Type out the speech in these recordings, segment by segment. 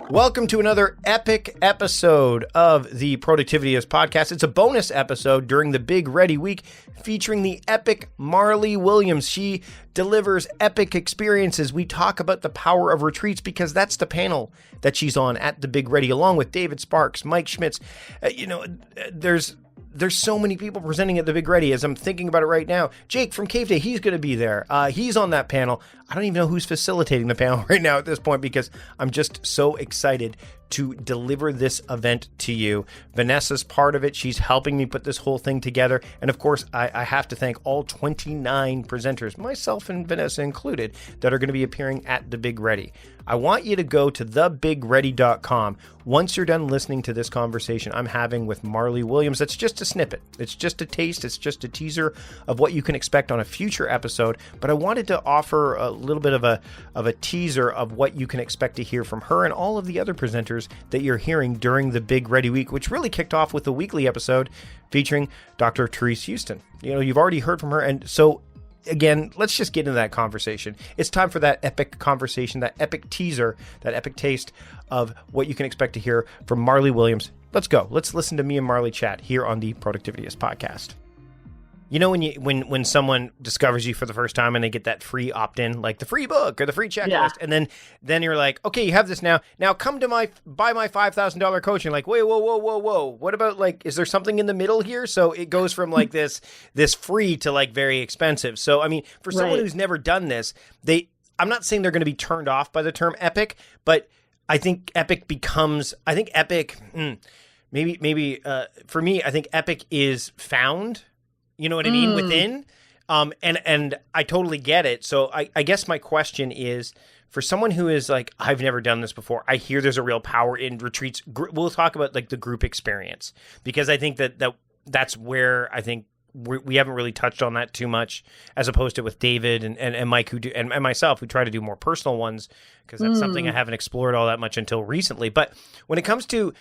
Welcome to another epic episode of the Productivityist podcast. It's a bonus episode during the Big Ready Week featuring the EPIC Marli Williams. She delivers epic experiences. We talk about the power of retreats because that's the panel that she's on at the Big Ready, along with David Sparks, Mike Schmitz. There's so many people presenting at the Big Ready as I'm thinking about it right now. Jake from Cave Day, he's going to be there. He's on that panel. I don't even know who's facilitating the panel right now at this point because I'm just so excited to deliver this event to you. Vanessa's part of it. She's helping me put this whole thing together. And of course, I have to thank all 29 presenters, myself and Vanessa included, that are going to be appearing at the Big Ready. I want you to go to thebigready.com. Once you're done listening to this conversation I'm having with Marli Williams, that's just a snippet. It's just a taste. It's just a teaser of what you can expect on a future episode. But I wanted to offer a little bit of a teaser of what you can expect to hear from her and all of the other presenters that you're hearing during the Big Ready Week, which really kicked off with the weekly episode featuring Dr. Therese Houston. You know, you've already heard from her. And so again, let's just get into that conversation. It's time for that epic conversation, that epic teaser, that epic taste of what you can expect to hear from Marli Williams. Let's go. Let's listen to me and Marli chat here on the Productivityist podcast. You know, when someone discovers you for the first time and they get that free opt-in, like the free book or the free checklist, and then you're like, okay, you have this now. Now come to buy my $5,000 coaching. Like, wait, whoa. What about, like, is there something in the middle here? So it goes from like this free to like very expensive. So I mean, for someone who's never done this, I'm not saying they're going to be turned off by the term epic, but I think epic maybe for me, I think epic is found. You know what I mean? Within. And I totally get it. So I guess my question is, for someone who is like, I've never done this before, I hear there's a real power in retreats. We'll talk about like the group experience, because I think that's where I think we haven't really touched on that too much, as opposed to with David and Mike, who do, and myself, who try to do more personal ones, because that's something I haven't explored all that much until recently. But when it comes to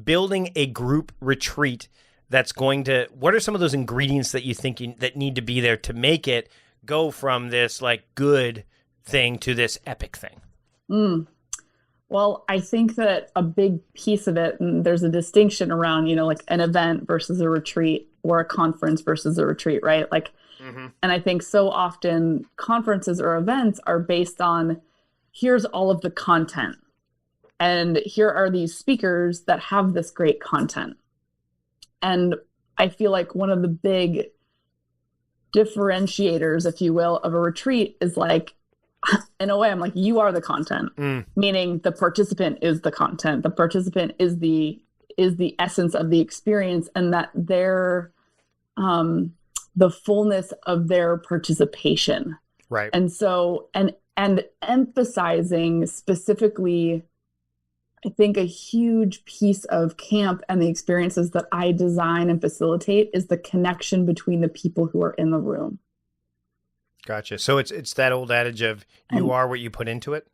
building a group retreat, what are some of those ingredients that you think that need to be there to make it go from this like good thing to this epic thing? Well, I think that a big piece of it, and there's a distinction around, like an event versus a retreat, or a conference versus a retreat, right? Like, and I think so often conferences or events are based on, here's all of the content, and here are these speakers that have this great content. And I feel like one of the big differentiators, if you will, of a retreat is like, in a way, I'm like, you are the content, meaning the participant is the content. The participant is the essence of the experience, and that they're the fullness of their participation. Right. And so, and emphasizing specifically, I think a huge piece of camp and the experiences that I design and facilitate is the connection between the people who are in the room. Gotcha. So it's that old adage of you are what you put into it.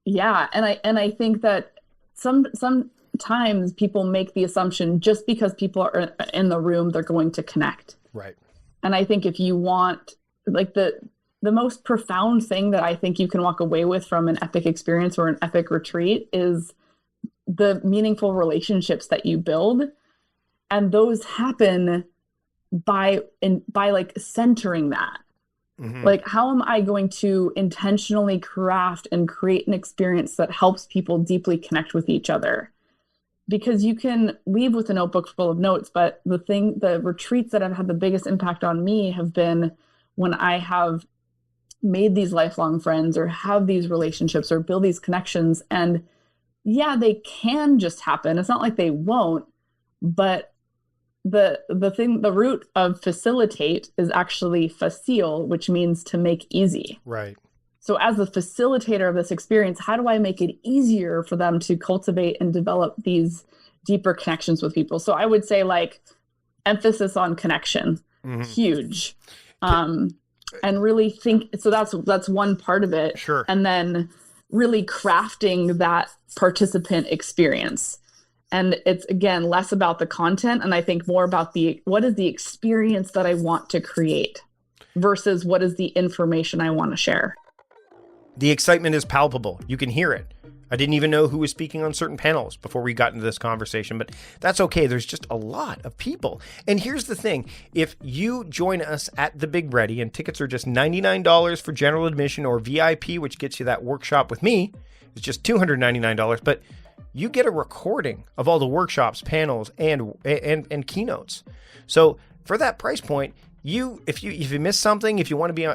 Yeah. And I think that sometimes people make the assumption just because people are in the room, they're going to connect. Right. And I think if you want, like, the most profound thing that I think you can walk away with from an epic experience or an epic retreat is the meaningful relationships that you build. And those happen by like centering that. Like, how am I going to intentionally craft and create an experience that helps people deeply connect with each other? Because you can leave with a notebook full of notes, but the retreats that have had the biggest impact on me have been when I have made these lifelong friends or have these relationships or build these connections. And yeah, they can just happen. It's not like they won't, but the root of facilitate is actually facile, which means to make easy. Right. So as the facilitator of this experience, how do I make it easier for them to cultivate and develop these deeper connections with people? So I would say, like, emphasis on connection, huge. And really think, so that's one part of it. Sure. And then really crafting that participant experience. And it's, again, less about the content, and I think more about what is the experience that I want to create versus what is the information I want to share. The excitement is palpable. You can hear it. I didn't even know who was speaking on certain panels before we got into this conversation, but that's okay. There's just a lot of people. And here's the thing. If you join us at the Big Ready, and tickets are just $99 for general admission, or VIP, which gets you that workshop with me, is just $299, but you get a recording of all the workshops, panels, and keynotes. So for that price point, if you miss something, if you want to be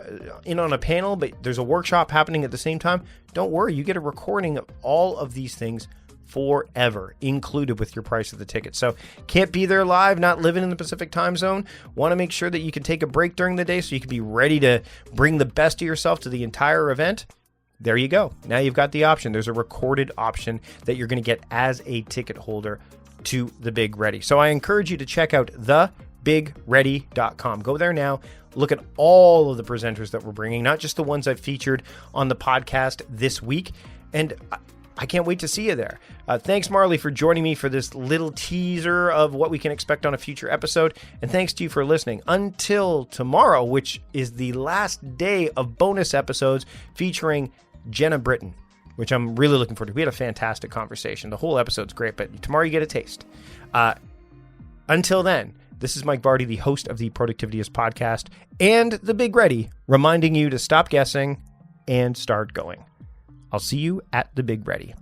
in on a panel, but there's a workshop happening at the same time, don't worry. You get a recording of all of these things forever, included with your price of the ticket. So can't be there live, not living in the Pacific time zone. Want to make sure that you can take a break during the day so you can be ready to bring the best of yourself to the entire event. There you go. Now you've got the option. There's a recorded option that you're going to get as a ticket holder to the Big Ready. So I encourage you to check out thebigready.com. Go there now. Look at all of the presenters that we're bringing, not just the ones I've featured on the podcast this week. And I can't wait to see you there. Thanks, Marli, for joining me for this little teaser of what we can expect on a future episode. And thanks to you for listening. Until tomorrow, which is the last day of bonus episodes featuring Jenna Britton, which I'm really looking forward to. We had a fantastic conversation. The whole episode's great, but tomorrow you get a taste. Until then, this is Mike Vardy, the host of the Productivityist podcast and the Big Ready, reminding you to stop guessing and start going. I'll see you at the Big Ready.